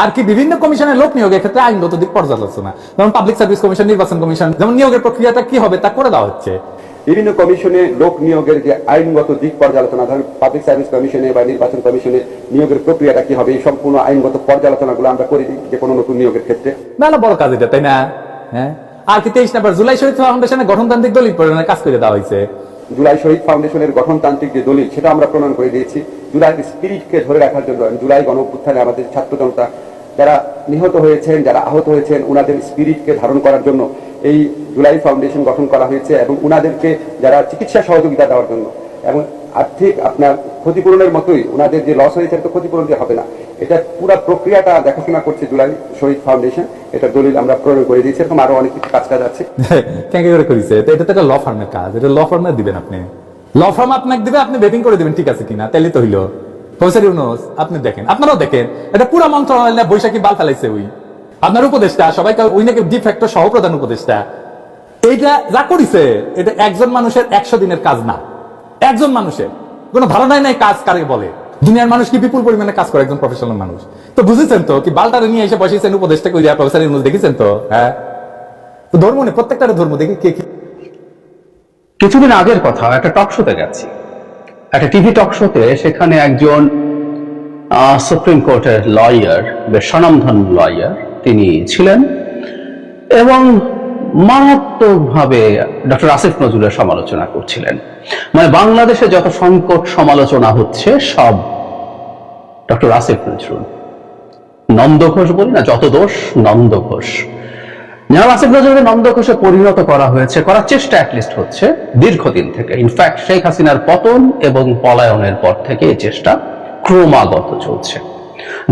আর কি বিভিন্ন কমিশনের লোক নিয়োগের ক্ষেত্রে আইনগত দিক পর্যালোচনা, যেমন পাবলিক সার্ভিস কমিশন, নির্বাচন কমিশন, যেমন নিয়োগের প্রক্রিয়াটা কি হবে তা করে দেওয়া হচ্ছে। বিভিন্ন কমিশনে লোক নিয়োগের যে আইনগত দিক পর্যালোচনা, ধরেন পাবলিক সার্ভিস কমিশনে বা নির্বাচন কমিশনে নিয়োগের প্রক্রিয়াটা কি হবে, এই সম্পূর্ণ আইনগত পর্যালোচনাগুলো আমরা করে দিই যে কোনো নতুন নিয়োগের ক্ষেত্রে। মেলা বড় কাজ এটা, তাই না? হ্যাঁ। আর কি 23 নম্বর জুলাই শহীদ ফাউন্ডেশনের গঠনতান্ত্রিক দলিল প্রণয়নের কাজ করে দেওয়া হয়েছে। জুলাই শহীদ ফাউন্ডেশনের গঠনতান্ত্রিক যে দলিল সেটা আমরা প্রণয়ন করে দিয়েছি জুলাইয়ের স্পিরিটকে ধরে রাখার জন্য। জুলাই গণ অভ্যুত্থানে আমাদের ছাত্র জনতা যারা নিহত হয়েছেন, যারা আহত হয়েছেন, ওনাদের স্পিরিটকে ধারণ করার জন্য এই জুলাই ফাউন্ডেশন গঠন করা হয়েছে এবং ওনাদেরকে যারা চিকিৎসা সহযোগিতা দেওয়ার জন্য এবং আর্থিক আপনার ক্ষতিপূরণের মতোই ওনাদের যে লস হয়েছে তো ক্ষতিপূরণ দিয়ে হবে না, এটা পুরো প্রক্রিয়াটা দেখাশোনা করছে জুলাই শহীদ ফাউন্ডেশন। এটা দলিল আমরা প্রণয়ন করে দিয়েছি, এরকম আরো অনেক কিছু কাজ আছে। কেন করে করেছে এটা তো একটা ল ফার্মের কাজ, এটা ল ফার্মে দিবেন আপনি, ল ফার্ম আপনাকে দিবে, আপনি বেটিং করে দিবেন ঠিক আছে কিনা, তাইলে তো হইলো। প্রফেসর ইউনূস আপনি দেখেন, আপনারাও দেখেন, এটা পুরো মন্ত্রণালয় বৈশাখী বাল ফেলাইছে। ওই আপনার উপদেষ্টা সবাইকে ওই নাকি ডিফ্যাক্টো সহপ্রধান উপদেষ্টা, এইটা যা করিছে এটা একজন মানুষের 100 দিনের কাজ না। একজন মানুষের কোনো ধারণাই নাই কাজ কারে বলে। দুনিয়ার মানুষ কি বিপুল পরিমাণে কাজ করে একজন প্রফেশনাল মানুষ। তো বুঝেছেন তো কি বালটারে নিয়ে এসে বসেছেন উপদেষ্টা কইরা প্রফেসর ইউনূস, দেখেছেন তো? হ্যাঁ, তো ধর্ম নেই, প্রত্যেকটা ধর্ম দেখি কে কি। কিছুদিন আগের কথা, একটা টক শোতে গেছি, একটা টিভি টক শোতে, সেখানে একজন সুপ্রিম কোর্টের লয়ার, বেশ স্বনামধন্য লয়ার তিনি ছিলেন এবং মারাত্মকভাবে ডক্টর আসিফ নজরুলের সমালোচনা করছিলেন। মানে বাংলাদেশে যত সংকট সমালোচনা হচ্ছে সব ডক্টর আসিফ নজরুল, নন্দ ঘোষ বলি না, যত দোষ নন্দ ঘোষ। জনাব আসিফ নজরুলকে নন্দ ঘোষে পরিণত করা হয়েছে, করার চেষ্টা অ্যাটলিস্ট হচ্ছে দীর্ঘদিন থেকে। ইনফ্যাক্ট শেখ হাসিনার পতন এবং পলায়নের পর থেকে এই চেষ্টা ক্রমাগত চলছে।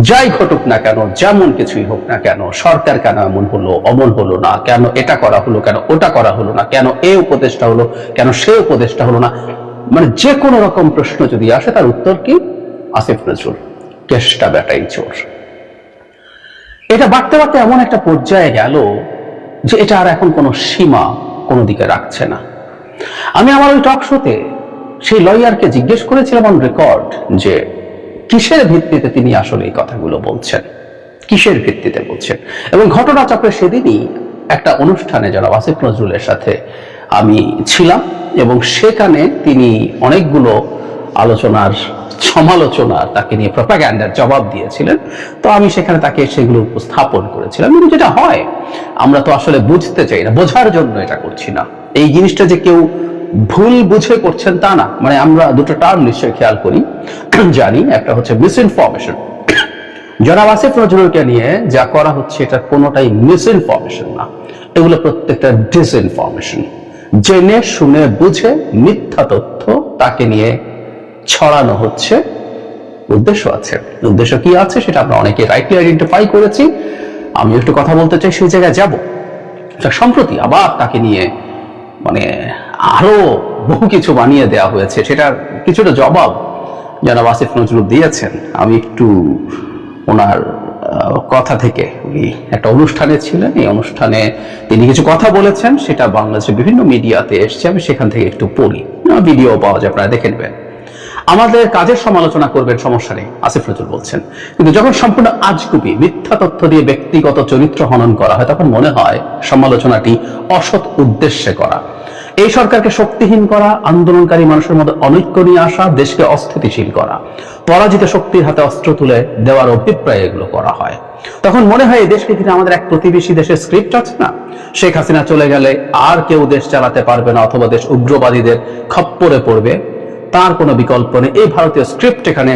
যাই ঘটুক না কেন, যেমন কিছুই হোক না কেন, সরকার কেন এমন হলো অমন হলো না, কেন এটা করা হলো, কেন ওটা করা হলো না, কেন এ উপদেশটা হলো, কেন সে উপদেশটা হলো না, মানে যে কোনো রকম প্রশ্ন যদি আসে তার উত্তর কি? আসিফ নজরুল কেষ্টা বেটাই চোর। এটা বাড়তে বাড়তে এমন একটা পর্যায়ে গেল যে এটা আর এখন কোনো সীমা কোনো দিকে রাখছে না। আমি আমার ওই টক শোতে সেই লয়ারকে জিজ্ঞেস করেছিলাম অন রেকর্ড যে কিসের ভিত্তিতে তিনি আসলে এই কথাগুলো বলছেন, কিসের ভিত্তিতে বলছেন। এবং ঘটনাচক্রে সেদিনই একটা অনুষ্ঠানে জনাব আসিফ নজরুলের সাথে আমি ছিলাম এবং সেখানে তিনি অনেকগুলো আলোচনার সমালোচনার তাকে নিয়ে প্রপাগ্যান্ডার জবাব দিয়েছিলেন। তো আমি সেখানে তাকে সেগুলো উপস্থাপন করেছিলাম। কিন্তু যেটা হয়, আমরা তো আসলে বুঝতে চাই না, বোঝার জন্য এটা করছি না। এই জিনিসটা যে কেউ ভুল বুঝে করছেন তা না, মানে আমরা দুটো টার্ম নিশ্চয়ই খেয়াল করি, জানি। একটা হচ্ছে মিস ইনফরমেশন। জনাব আসিফ নজরুলকে নিয়ে যা করা হচ্ছে এটা কোনোটাই মিস ইনফরমেশন না, এগুলো প্রত্যেকটা ডিসইনফরমেশন। জেনে শুনে বুঝে মিথ্যা তথ্য তাকে নিয়ে ছড়ানো হচ্ছে। উদ্দেশ্য আছে, উদ্দেশ্য কি আছে সেটা আমরা অনেকে রাইটলি আইডেন্টিফাই করেছি। আমি একটু কথা বলতে চাই, সেই জায়গায় যাব। সম্প্রতি আবার তাকে নিয়ে মানে আরো বহু কিছু বানিয়ে দেওয়া হয়েছে, সেটার কিছুটা জবাব জনাব আসিফ নজরুল দিয়েছেন। আমি একটু ওনার কথা থেকে, উনি একটা অনুষ্ঠানে ছিলেন, এই অনুষ্ঠানে তিনি কিছু কথা বলেছেন, সেটা বাংলাদেশের বিভিন্ন মিডিয়াতে এসছে, আমি সেখান থেকে একটু পড়ি, ভিডিও পাওয়া যায়, আপনারা দেখে নেবেন। আমাদের কাজের সমালোচনা করবেন, সমস্যা নেই, আসিফ নজরুল বলছেন, কিন্তু যখন সম্পূর্ণ আজগুবি মিথ্যা তথ্য দিয়ে ব্যক্তিগত চরিত্র হনন করা হয়, তখন মনে হয় সমালোচনাটি অসৎ উদ্দেশ্যে করা। এই সরকারকে শক্তিহীন করা, আন্দোলনকারী মানুষের মধ্যে অনৈক্য নিয়ে আসা, দেশকে অস্থিতিশীল করা, পরাজিত শক্তির হাতে অস্ত্র তুলে দেওয়ার অভিপ্রায় এগুলো করা হয়। তখন মনে হয় এই দেশকে ঘিরে আমাদের এক প্রতিবেশী দেশের স্ক্রিপ্ট আছে না, শেখ হাসিনা চলে গেলে আর কেউ দেশ চালাতে পারবে না, অথবা দেশ উগ্রবাদীদের খপ্পরে পড়বে, তার কোনো বিকল্প নেই। এই ভারতীয় স্ক্রিপ্ট এখানে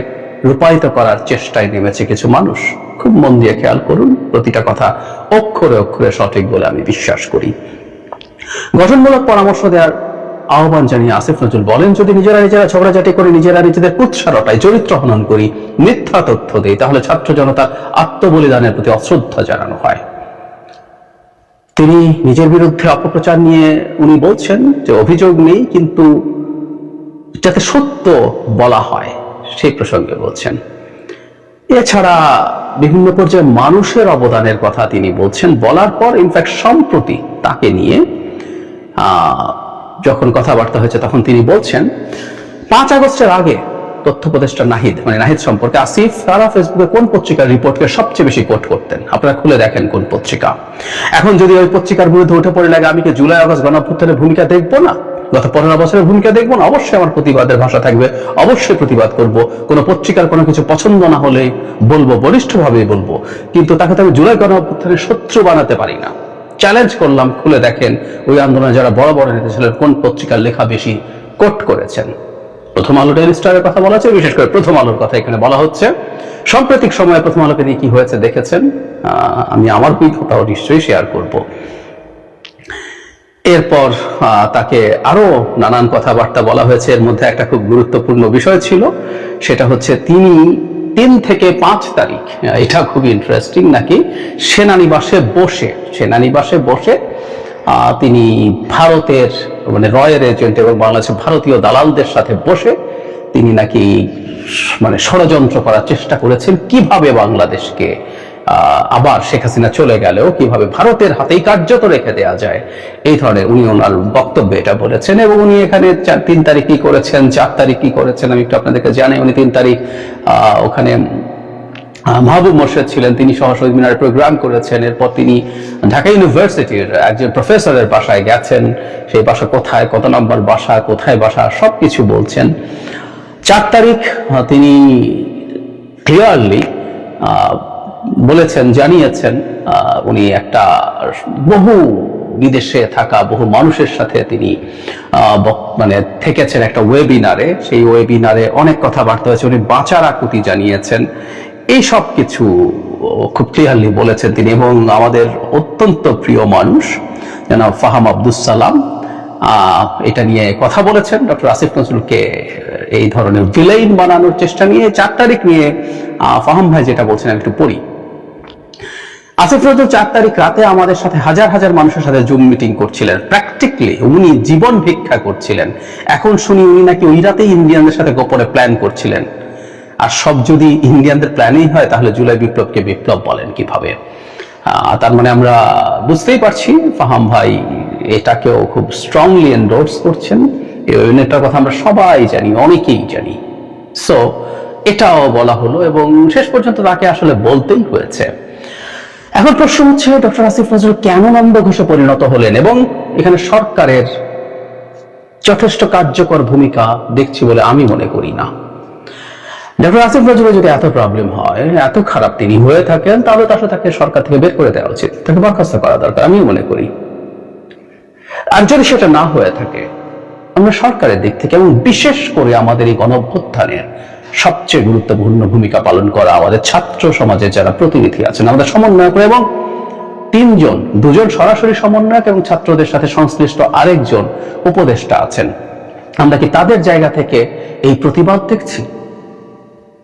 রূপায়িত করার চেষ্টায় নেমেছে কিছু মানুষ। খুব মন দিয়ে খেয়াল করুন, প্রতিটা কথা অক্ষরে অক্ষরে সঠিক বলে আমি বিশ্বাস করি। গঠনমূলক পরামর্শ দেওয়ার আহ্বান জানিয়ে আসিফ নজরুল বলেন, যদি নিজেরা ঝগড়াঝাটি করে, নিজেরা নিজেদের কুৎসা রটাই, চরিত্র হনন করি, মিথ্যা তথ্য দেই, তাহলে ছাত্র জনতার আত্মবলিদানের প্রতি অশ্রদ্ধা জানানো হয়। তিনি নিজের বিরুদ্ধে অপপ্রচার নিয়ে উনি বলছেন যে অভিযোগ নেই, কিন্তু যাতে সত্য বলা হয় সেই প্রসঙ্গে বলছেন। এছাড়া বিভিন্ন পর্যায়ে মানুষের অবদানের কথা তিনি বলছেন। বলার পর ইনফ্যাক্ট সম্প্রতি তাকে নিয়ে যখন কথাবার্তা হয়েছে তখন তিনি বলছেন 5 আগস্টের আগে তথ্য উপদেষ্টা নাহিদ, মানে নাহিদ সম্পর্কে আসিফ সারা ফেসবুকে কোন পত্রিকার রিপোর্টকে সবচেয়ে বেশি কোট করতেন, আপনারা খুলে দেখেন কোন পত্রিকা। এখন যদি ওই পত্রিকার বিরুদ্ধে উঠে পড়ে লাগে, আমি কি জুলাই আগস্ট গণঅভ্যুত্থানের ভূমিকা দেখবো না, গত 15 বছরের ভূমিকা দেখবো না? অবশ্যই আমার প্রতিবাদের ভাষা থাকবে, অবশ্যই প্রতিবাদ করব। কোন পত্রিকার কোনো কিছু পছন্দ না হলে বলবো, বলিষ্ঠভাবেই বলবো, কিন্তু তাকে তো আমি জুলাই গণঅভ্যুত্থানের শত্রু বানাতে পারি না। চ্যালেঞ্জ করলাম, খুলে দেখেন ওই আন্দোলনে যারা বড় বড় নেতা ছিলেন কোন পত্রিকার লেখা বেশি কোট করেছেন। প্রথম আলো, ডেইলি স্টারের কথা বলা হচ্ছে, বিশেষ করে প্রথম আলোর কথা এখানে বলা হচ্ছে। সাম্প্রতিক সময়ে প্রথম আলোকে নিয়ে কি হয়েছে দেখেছেন, আমি আমার অভিজ্ঞতাও নিশ্চয়ই শেয়ার করব। এরপর তাকে আরো নানান কথাবার্তা বলা হয়েছে। এর মধ্যে একটা খুব গুরুত্বপূর্ণ বিষয় ছিল, সেটা হচ্ছে তিনি 3 থেকে 5 তারিখ, এটা খুব ইন্টারেস্টিং, নাকি সেনানিবাসে বসে তিনি ভারতের মানে রয়ের এজেন্ট এবং বাংলাদেশের ভারতীয় দালালদের সাথে বসে তিনি নাকি মানে ষড়যন্ত্র করার চেষ্টা করেছেন, কিভাবে বাংলাদেশকে আবার শেখ হাসিনা চলে গেলেও কিভাবে ভারতের হাতেই কার্যত রেখে দেওয়া যায়। এই ধরনের উনি ওনার বক্তব্যে এটা বলেছেন। এবং উনি এখানে 3 তারিখ কি করেছেন, 4 তারিখ কি করেছেন, আমি একটু আপনাদেরকে জানাই। উনি 3 তারিখ ওখানে মাহবুব মোর্শেদ ছিলেন, তিনি শহীদ মিনারে প্রোগ্রাম করেছেন। এরপর তিনি ঢাকা ইউনিভার্সিটির একজন প্রফেসরের বাসায় গেছেন, সেই বাসা কোথায়, কত নম্বর বাসা, কোথায় বাসা, সবকিছু বলছেন। 4 তারিখ তিনি ক্লিয়ারলি বলেছেন, জানিয়েছেন উনি একটা বহু বিদেশে থাকা বহু মানুষের সাথে তিনি মানে থেকেছেন একটা ওয়েবিনারে। সেই ওয়েবিনারে অনেক কথাবার্তা হয়েছে, উনি বাঁচার আকুতি জানিয়েছেন। এই সব কিছু খুব ক্লিয়ারলি বলেছেন তিনি। এবং আমাদের অত্যন্ত প্রিয় মানুষ জনাব ফাহাম আব্দুস সালাম, এটা নিয়ে কথা বলেছেন। ডক্টর আসিফ নজরুলকে এই ধরনের ভিলেইন বানানোর চেষ্টা নিয়ে 4 তারিখ নিয়ে ফাহাম ভাই যেটা বলছেন আমি একটু পড়ি। আসিফ নজরুল 4 তারিখ রাতে আমাদের সাথে হাজার হাজার মানুষের সাথে জুম মিটিং করছিলেন, প্র্যাকটিক্যালি উনি জীবন ভিক্ষা করছিলেন। এখন শুনি উনি নাকি ওই রাতেই ইন্ডিয়ানদের সাথে গোপনে প্ল্যান করছিলেন। আর সব যদি ইন্ডিয়ানদের প্ল্যানই হয় তাহলে জুলাই বিপ্লবকে বিপ্লব বলেন কিভাবে? তার মানে আমরা বুঝতেই পারছি ফাহাম ভাই এটাকেও খুব স্ট্রংলি এন্ডোর্স করছেন। এই ইউনিটটার কথা আমরা সবাই জানি, অনেকেই জানি। সো এটাও বলা হলো এবং শেষ পর্যন্ত তাকে আসলে বলতেই হয়েছে। এখন প্রশ্ন হচ্ছে ডক্টর আসিফ নজরুল কেন নন্দ ঘোষে পরিণত হলেন, এবং এখানে সরকারের যথেষ্ট কার্যকর ভূমিকা দেখছি বলে আমি মনে করি না। ডক্টর আসিফ নজরুলের যদি এত প্রবলেম হয়, এত খারাপ তিনি হয়ে থাকেন, তাহলে তাকে সরকার থেকে বের করে দেওয়া উচিত, তাকে বরখাস্ত করা দরকার, আমিও মনে করি। আর যদি সেটা না হয়ে থাকে, আমরা সরকারের দিক থেকে এবং বিশেষ করে আমাদের এই গণঅভ্যুত্থানের সবচেয়ে গুরুত্বপূর্ণ ভূমিকা পালন করা আমাদের ছাত্র সমাজের যারা প্রতিনিধি আছেন, আমাদের সমন্বয়ক এবং 3 জন, 2 জন সরাসরি সমন্বয়ক এবং ছাত্রদের সাথে সংশ্লিষ্ট আরেকজন উপদেষ্টা আছেন, আমরা কি তাদের জায়গা থেকে এই প্রতিবাদ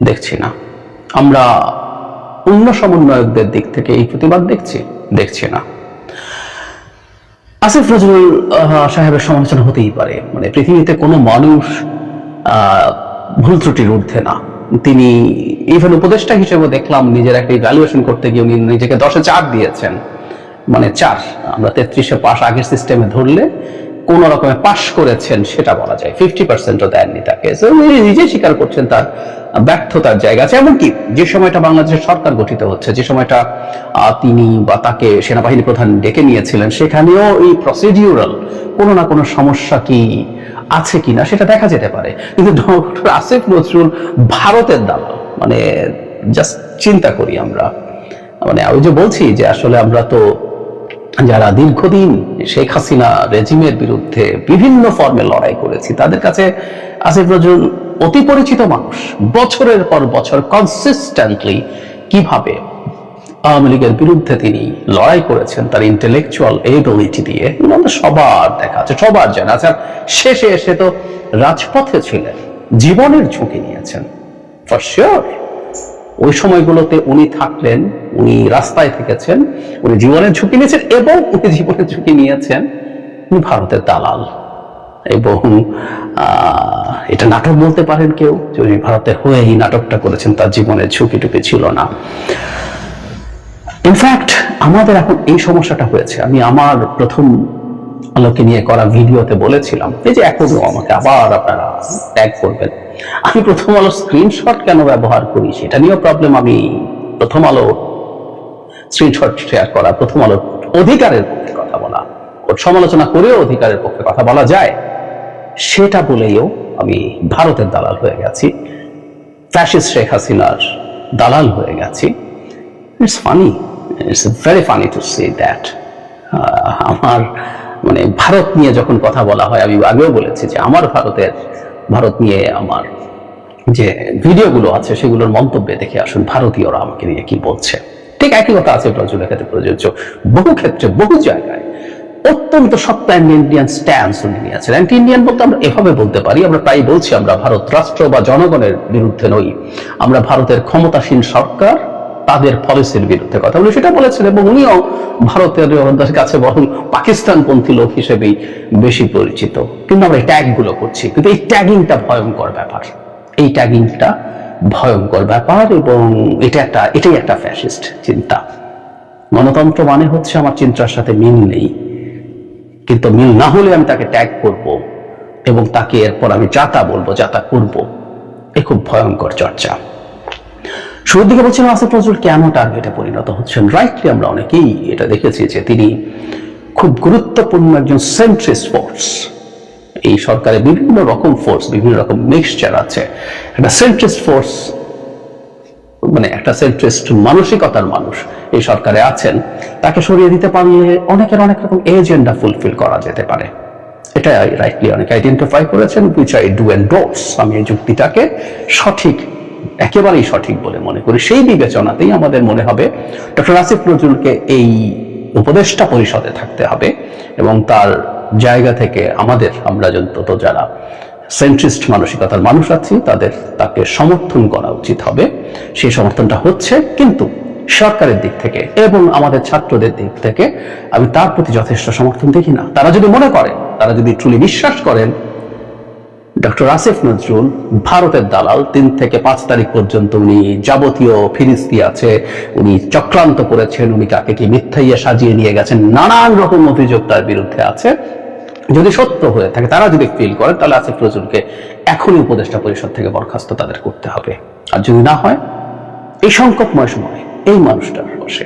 দেখছি না? আমরা অন্য সমন্বয়কদের দিক থেকে এই প্রতিবাদ দেখছি না। আসিফ নজরুল সাহেবের সমালোচনা হতেই পারে, মানে পৃথিবীতে কোনো মানুষ ভুল ত্রুটির ঊর্ধ্বে না। তিনি ইভেন উপদেষ্টা হিসেবে দেখলাম নিজের একটা ইভ্যালুয়েশন করতে গিয়ে উনি নিজেকে 10-এ 4 দিয়েছেন, মানে 4, আমরা 33-এ পাস আগের সিস্টেমে ধরলে কোন রকমে পাশ করেছেন সেটা বলা যায়, 50%ও দেননি তাকে। উনি নিজে স্বীকার করছেন তার ব্যর্থতার জায়গা আছে। এমনকি যে সময়টা বাংলাদেশের সরকার গঠিত হচ্ছে, যে সময়টা তিনি বা তাকে সেনাবাহিনী প্রধান ডেকে নিয়েছিলেন, সেখানেও এই প্রসিডিউরাল কোনো না কোনো সমস্যা কি আছে কিনা সেটা দেখা যেতে পারে। কিন্তু ডক্টর আসিফ নজরুল ভারতের দালাল, মানে জাস্ট চিন্তা করি আমরা, মানে ওই যে বলছি যে আসলে আমরা তো যারা দীর্ঘদিন শেখ হাসিনা রেজিমের বিরুদ্ধে বিভিন্ন ফর্মে লড়াই করেছি, তাদের কাছে আসিফ নজরুল অতি পরিচিত মানুষ। বছরের পর বছর কনসিস্টেন্টলি কিভাবে আওয়ামী লীগের বিরুদ্ধে তিনি লড়াই করেছেন তার ইন্টেলেকচুয়াল এবিলিটি দিয়ে, আমাদের সবার দেখা আছে, সবার জানা আছে। শেষে এসে তো রাজপথে ছিলেন, জীবনের ঝুঁকি নিয়েছেন ফর শিওর। ওই সময়গুলোতে উনি থাকলেন, উনি রাস্তায় থেকেছেন, উনি জীবনের ঝুঁকি নিয়েছেন এবং উনি জীবনের ঝুঁকি নিয়েছেন উনি ভারতের দালাল। এবং এটা নাটক বলতে পারেন কেউ, যে উনি ভারতের হয়ে এই নাটকটা করেছেন, তার জীবনের ঝুঁকি টুকি ছিল না। ইনফ্যাক্ট আমাদের এখন এই সমস্যাটা হয়েছে। আমি আমার প্রথম আলোকে নিয়ে করা ভিডিওতে বলেছিলাম, এই যে এখনো আমাকে আবার আপনারা ট্যাগ করবেন, আমি প্রথম আলো স্ক্রিনশট কেন ব্যবহার করি সেটা নিয়েও প্রবলেম। আমি প্রথম আলো স্ক্রিনশট শেয়ার করা, প্রথম আলোর অধিকারের পক্ষে কথা বলা, ওর সমালোচনা করেও অধিকারের পক্ষে কথা বলা যায়, সেটা বলেও আমি ভারতের দালাল হয়ে গেছি, ফ্যাসিস্ট শেখ হাসিনার দালাল হয়ে গেছি। It's funny, it's very funny to say that. আমার মানে ভারত নিয়ে যখন কথা বলা হয়, আমি আগেও বলেছি যে আমার ভারত নিয়ে আমার যে ভিডিওগুলো আছে সেগুলোর মন্তব্যে দেখে আসুন ভারতীয়রা আমাকে নিয়ে কি বলছে। ঠিক একই কথা আছে নজরুলের ক্ষেত্রে প্রযোজ্য, বহু ক্ষেত্রে বহু জায়গায় অত্যন্ত শক্ত অ্যান্টি ইন্ডিয়ান স্ট্যান্স উনি নিয়েছেন। অ্যান্টি ইন্ডিয়ান বলতে আমরা এভাবে বলতে পারি, আমরা প্রায় বলছি আমরা ভারত রাষ্ট্র বা জনগণের বিরুদ্ধে নই, আমরা ভারতের ক্ষমতাসীন সরকার তাদের পলিসির বিরুদ্ধে কথা বলি, সেটা বলেছেন। এবং উনিও ভারতের কাছে বরং পাকিস্তানপন্থী লোক হিসেবেই বেশি পরিচিত। কিন্তু আমরা এই ট্যাগ গুলো করছি, কিন্তু এই ট্যাগিংটা ভয়ঙ্কর ব্যাপার, এই ট্যাগিংটা ভয়ঙ্কর ব্যাপার। এবং এটাই একটা ফ্যাসিস্ট চিন্তা। গণতন্ত্র মানে হচ্ছে আমার চিন্তার সাথে মিল নেই, কিন্তু মিল না হলে আমি তাকে ট্যাগ করব এবং তাকে এরপর আমি যাতা বলবো, যাতা করব। এ খুব ভয়ঙ্কর চর্চা। শুরুর দিকে বলছিলাম আসিফ নজরুল কেন টার্গেটে পরিণত হচ্ছেন। রাইটলি আমরা অনেকেই এটা দেখেছি যে তিনি খুব গুরুত্বপূর্ণ একজন সেন্ট্রিস্ট ফোর্স। এই সরকারে বিভিন্ন রকম ফোর্স, বিভিন্ন রকম মিক্সচার আছে। একটা সেন্ট্রিস্ট ফোর্স, মানে একটা সেন্ট্রিস্ট মানসিকতার মানুষ এই সরকারে আছেন, তাকে সরিয়ে দিতে পারলে অনেকের অনেক রকম এজেন্ডা ফুলফিল করা যেতে পারে। এটা রাইটলি অনেকে আইডেন্টিফাই করেছেন, which I do endorse। আমি এই যুক্তিটাকে সঠিক, একেবারেই সঠিক বলে মনে করি। সেই বিবেচনাতেই আমাদের মনে হবে ডক্টর আসিফ নজরুলকে এই উপদেষ্টা পরিষদে থাকতে হবে এবং তার জায়গা থেকে আমরা অন্তত যারা সেন্ট্রিস্ট মানসিকতার মানুষ আছি তাকে সমর্থন করা উচিত হবে। সেই সমর্থনটা হচ্ছে, কিন্তু সরকারের দিক থেকে এবং আমাদের ছাত্রদের দিক থেকে আমি তার প্রতি যথেষ্ট সমর্থন দেখি না। তারা যদি মনে করেন, তারা যদি ট্রুলি বিশ্বাস করেন ডক্টর আসিফ নজরুল ভারতের দালাল, 3 থেকে 5 তারিখ পর্যন্ত উনি যাবতীয় ফিরিস্তি আছে, উনি চক্রান্ত করেছেন, উনি কাকে কি মিথ্যাইয়া সাজিয়ে নিয়ে গেছেন, নানান রকম অভিযোগ তার বিরুদ্ধে আছে, যদি সত্য হয়ে থাকে, তারা যদি ফিল করেন, তাহলে আসিফ নজরুলকে এখনই উপদেষ্টা পরিষদ থেকে বরখাস্ত তাদের করতে হবে। আর যদি না হয়, এই সংকটময় সময় এই মানুষটার বসে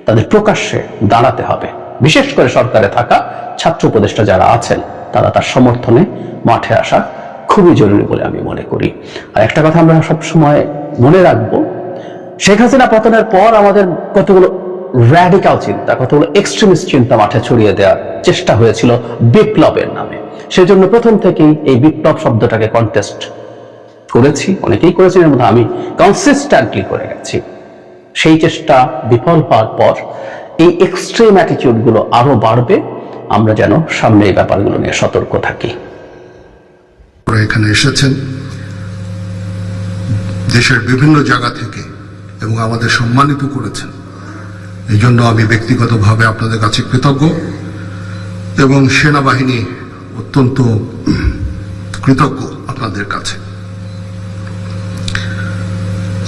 তাদের প্রকাশ্যে দাঁড়াতে হবে। বিশেষ করে সরকারে থাকা ছাত্র উপদেষ্টা যারা আছেন, তারা তার সমর্থনে মাঠে আসা খুবই জরুরি বলে আমি মনে করি। আর একটা কথা আমরা সবসময় মনে রাখবো, শেখ হাসিনা পতনের পর আমাদের কতগুলো র্যাডিক্যাল চিন্তা, কতগুলো এক্সট্রিমিস্ট চিন্তা মাঠে ছড়িয়ে দেওয়ার চেষ্টা হয়েছিল বিপ্লবের নামে। সেজন্য প্রথম থেকেই এই বিপ্লব শব্দটাকে কন্টেস্ট করেছি, অনেকেই করেছেন, এর মধ্যে আমি কনসিস্টেন্টলি করে গেছি। সেই চেষ্টা বিফল হওয়ার পর এই এক্সট্রিম অ্যাটিটিউড গুলো আরো বাড়বে। আমরা যেন সামনে এই ব্যাপারগুলো নিয়ে সতর্ক থাকি। এখানে এসেছেন দেশের বিভিন্ন জায়গা থেকে এবং আমাদের সম্মানিত করেছেন, এই জন্য আমি ব্যক্তিগতভাবে আপনাদের কাছে কৃতজ্ঞ এবং সেনাবাহিনী অত্যন্ত কৃতজ্ঞ আপনাদের কাছে।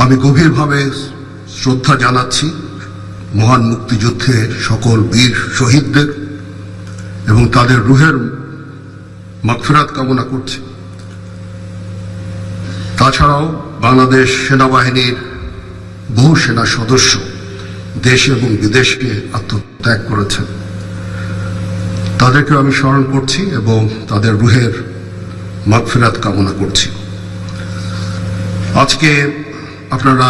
আমি গভীরভাবে শ্রদ্ধা জানাচ্ছি মহান মুক্তিযুদ্ধে সকল বীর শহীদদের এবং তাদের রুহের মাগফিরাত কামনা করছি। তাছাড়াও বাংলাদেশ সেনাবাহিনীর বহু সেনা সদস্য দেশ এবং বিদেশকে আত্মত্যাগ করেছেন, তাদেরকে আমি স্মরণ করছি এবং তাদের রুহের মাগফিরাত কামনা করছি। আজকে আপনারা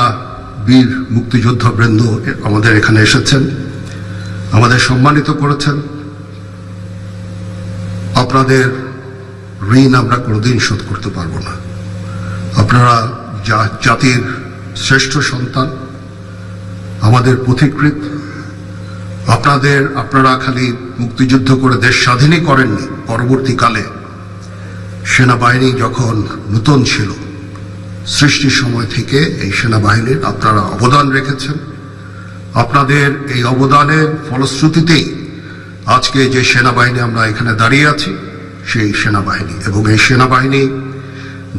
বীর মুক্তিযোদ্ধা বৃন্দ আমাদের এখানে এসেছেন, আমাদের সম্মানিত করেছেন। আপনাদের ঋণ আমরা কোনোদিন শোধ করতে পারবো না। আপনারা জাতির শ্রেষ্ঠ সন্তান, আমাদের পথিকৃৎ। আপনারা খালি মুক্তিযুদ্ধ করে দেশ স্বাধীনই করেননি, পরবর্তীকালে সেনাবাহিনী যখন নতুন ছিল, সৃষ্টির সময় থেকে এই সেনাবাহিনীর আপনারা অবদান রেখেছেন। আপনাদের এই অবদানের ফলশ্রুতিতেই আজকে যে সেনাবাহিনী আমরা এখানে দাঁড়িয়ে আছি, সেই সেনাবাহিনী, এবং এই সেনাবাহিনী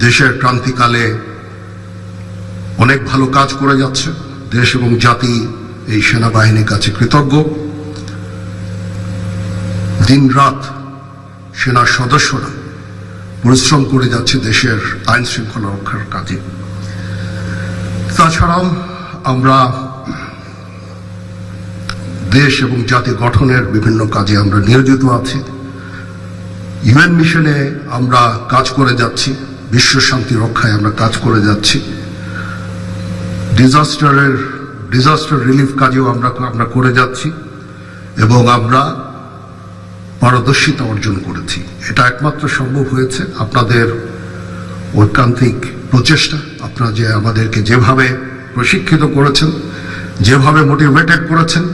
দেশের ক্রান্তিকালে অনেক ভালো কাজ করে যাচ্ছে। দেশ এবং জাতি এই সেনাবাহিনীর কাছে কৃতজ্ঞ। দিন রাত সেনার সদস্যরা পরিশ্রম করে যাচ্ছে দেশের আইন শৃঙ্খলা রক্ষার কাজে। তাছাড়াও আমরা দেশ এবং জাতি গঠনের বিভিন্ন কাজে আমরা নিয়োজিত আছি। ইউএন মিশনে আমরা কাজ করে যাচ্ছি, বিশ্ব শান্তি রক্ষায় আমরা কাজ করে যাচ্ছি। ডিজাস্টার রিলিফ কাজেও আমরা করে যাচ্ছি এবং আমরা পারদর্শিতা অর্জন করেছি। এটা একমাত্র সম্ভব হয়েছে আপনাদের ঐকান্তিক প্রচেষ্টা। আপনারা যে আমাদেরকে যেভাবে প্রশিক্ষিত করেছেন, যেভাবে মোটিভেটেড করেছেন,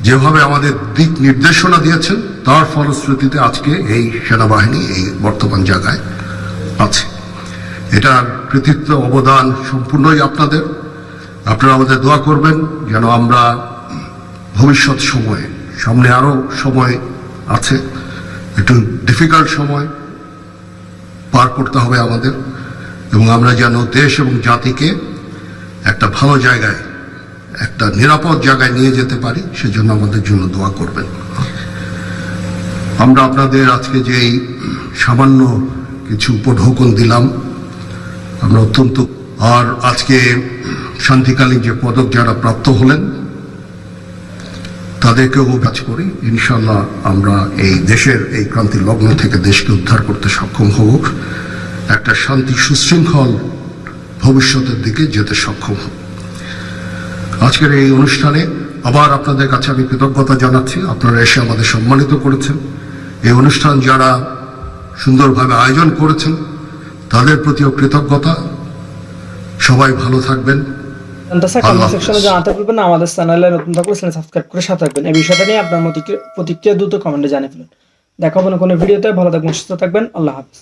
যেভাবে আমাদের দিক নির্দেশনা দিয়েছেন, তার ফলশ্রুতিতে আজকে এই সেনাবাহিনী এই বর্তমান জায়গায় আছে। এটার কৃতিত্ব অবদান সম্পূর্ণই আপনাদের। আপনারা আমাদের দোয়া করবেন যেন আমরা ভবিষ্যৎ সময়ে, সামনে আরো সময় আছে, একটু ডিফিকাল্ট সময় পার করতে হবে আমাদের, এবং আমরা যেন দেশ এবং জাতিকে একটা ভালো জায়গায়, একটা নিরাপদ জায়গায় নিয়ে যেতে পারি, সেজন্য আমাদের জন্য দোয়া করবেন। আমরা আপনাদের আজকে যে সামান্য কিছু উপঢৌকন দিলাম, আমরা অত্যন্ত, আর আজকে শান্তিকালীন যে পদক যারা প্রাপ্ত হলেন তাদেরকেও কাজ করি। ইনশাল্লাহ আমরা এই দেশের এই ক্রান্তি লগ্ন থেকে দেশকে উদ্ধার করতে সক্ষম হব, একটা শান্তি সুশৃঙ্খল ভবিষ্যতের দিকে যেতে সক্ষম হব। আজকের এই অনুষ্ঠানে আবার আপনাদের কাছে আমি কৃতজ্ঞতা জানাচ্ছি। আপনারা এসে আমাদের সম্মানিত করেছেন। এই অনুষ্ঠান যারা সুন্দরভাবে আয়োজন করেছেন তাদের প্রতিও কৃতজ্ঞতা। সবাই ভালো থাকবেন। কমেন্ট সেকশনে জানাতে ভুলবেন না। আমাদের চ্যানেলে নতুন থাকলে চ্যানেল সাবস্ক্রাইব করে সাথে থাকবেন। এই বিষয়টা নিয়ে আপনার প্রতিক্রিয়া দ্রুত কমেন্টে জানিয়ে ফেলুন। দেখা হবে না কোনো ভিডিওতে। ভালো থাকবেন, সুস্থ থাকবেন। আল্লাহ হাফেজ।